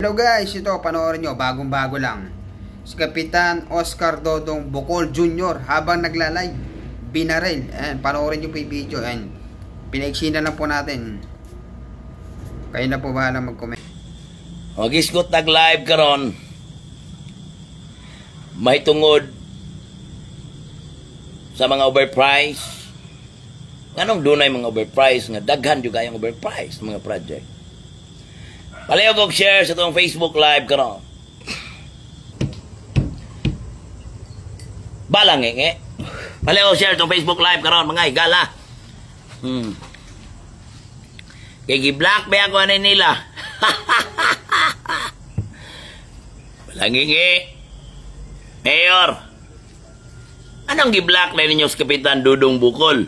Hello guys, ito panoorin nyo, bagong-bago lang. Si Kapitan Oscar Dodong Bocol Jr. habang nagla-live, binaril. Ayan, panoorin nyo po yung video. Ayan, pinaiksina lang po natin. Kayo na po bahala mag-comment. O gisgot nag-live karon. May tungod sa mga overprice. Anong dunay mga overprice nga daghan jud kayong overprice mga project. Palayo og share sa tong Facebook live karon. Balange. Palayo share tong Facebook live karon mga igala. Kay gi-block ba ako ani nila. Balange. Mayor. Anong gi-block na ninyo sa Kapitan Dodong Bocol?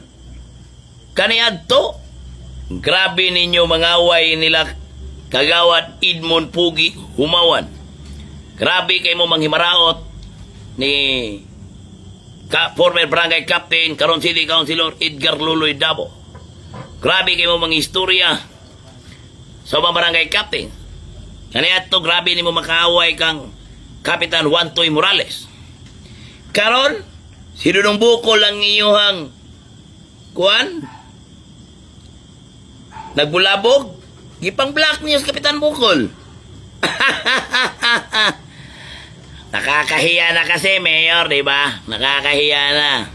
Kaniadto. Grabe ninyo mangaway nila Kagawad Edmond Pugi Humawan. Grabe kay mo manghimaraot ni former barangay captain karon city councilor Edgar Luloy Dabo. Grabe kay mo mangistorya sa mga barangay captain. Kaniadto grabe nimo makaaway kang Kapitan Juantoy Morales. Karon si Dodong Bocol ang iyuhang kuan nagbulabog gipang black news Kapitan Bocol. Nakakahiya na kasi Mayor, di ba? Nakakahiya na.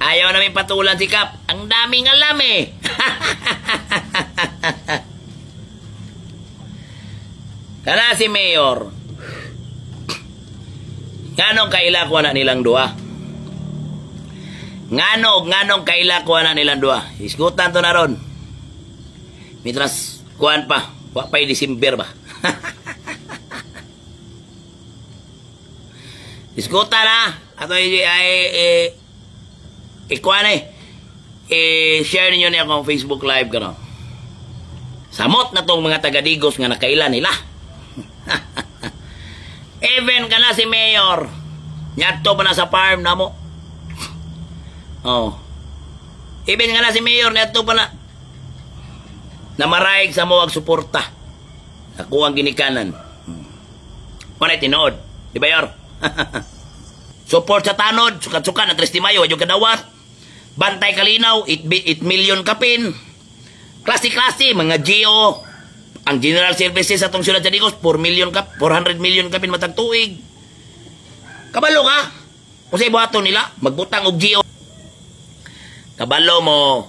Ayaw namin patulan si Kap. Ang daming alam eh. Kana si Mayor. Nganong kailakwa na nilang dua? Nganong kailakwa na nilang dua? Iskutan to na ron. Mitras kuan pa. Wapay December ba? Iskutan na. Ato kuan share ninyo niya akong Facebook live gano. Samot na tong mga taga-Digos nga nakailan nila. Even ka na si Mayor. Nyato pa na sa farm na mo. Oh. Even ka na si Mayor. Nyato pa na. Namaraig sa mo ag suporta. Ako ang ginikanan. Manay tinood. Di ba Yor? Support sa tanod. Sukat-sukat na 3 de Mayo. Yung kadawat. Bantay Kalinaw. 8 million kapin. Klase-klase. Mga GO. Ang general services atong siyudad sa Digos 400 million kapin matag tuig. Kabalo ka. Kung sa ibuhaton nila magbutang og GO. Kabalo mo.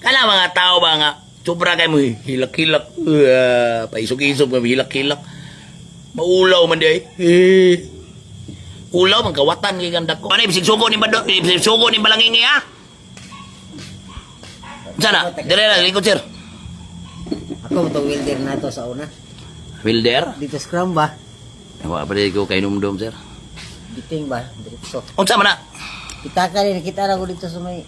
Kana mga tao ba nga sobra kay mo hilak-hilak. Paisog-isog mo hilak-hilak. Maulaw man di ay. Ulaw man kawatan kay ganda ko. Ano bisig sugo ni Bado? Bisig sugo ni Balangingi ha? Sana, dire na lingkod sir. Ako mo welder na to sa una. Welder? Dito scrum ba? Wa pa ko kay numdum sir. Biting ba? Diretso. Unsa man na? Pitaka rin kita ra ko dito sa may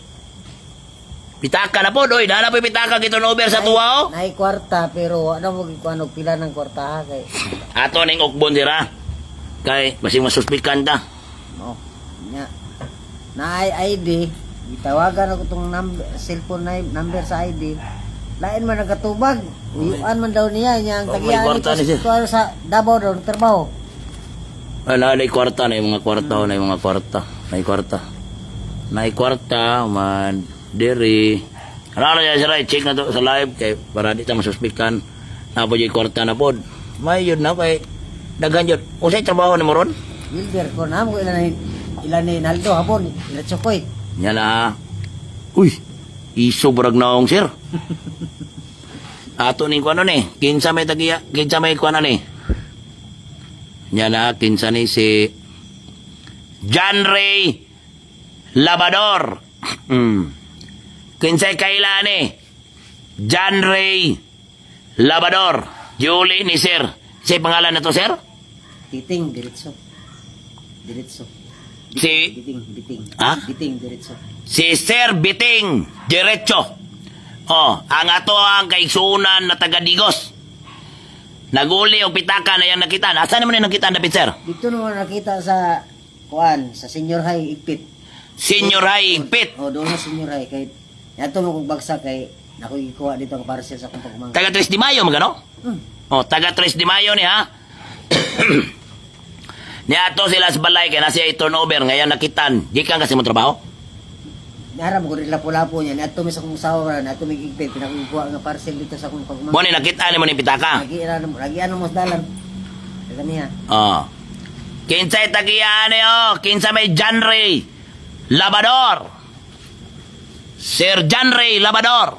Pitaka na po doy. Dala po pitaka kito na over sa tuwa o. Nay kwarta pero ano mo gikuan pila ng kwarta ha kay. Ato ning ukbon sira. Kay basing masuspikan ta. No. Nya. Na ID, gitawagan ako tong number, cellphone number sa ID. Lain man nagkatubag. Uyuan man daw niya nya ang tagian ko sa Davao daw trabaho. Ala nay kwarta na mga kwarta na mga kwarta. Nay kwarta. Nay kwarta man diri. Ano na siya check na to sa live kay para di ta masuspikan. Na po yung kwarta na pod. May yun na kay daghan yun. Usay trabaho ni mo ron? Wilder ko na mo ilan ni Naldo hapon. Ila chokoy. Nya na. Uy. Iso brag naong sir. Ato ning kuano ni, kinsa may tagiya, kinsa may kuano ni. Nya na kinsa ni si John Ray Labador. Kinsa kaila ni John Ray Labador. Julie ni sir. Si pangalan na to sir? Biting diretso. Biting. Ha? Biting diretso. Si Sir Biting diretso. Oh, ang ato ang kaigsunan na taga Digos. Naguli og pitaka na yang nakita. Asa naman yung nakita na sir? Dito naman nakita sa kuan sa Senior High Igpit. Senior High Igpit. Oh, doon na Senior High kay nato mo kog bagsak kay Ako ikuha dito ang parcel sa akong pagmangka. Taga 3 de Mayo magano? Oh, taga 3 de Mayo ni ha. Niato sila sa balay kaya nasiya i-turnover ngayon nakitan. Gikan kasi mo trabaho? Naram ko rin lapo-lapo niya. Nato mi sa kong usawa na nato mi igpit pinakukuha nga parcel dito sa akong pagmamahal. Mo ni nakita ni mo ni pitaka. Lagi ano mo sa dalan. Kaniya. Oh. Kinsay tagiyan niyo, kinsa may John Ray Labador. Sir John Ray Labador.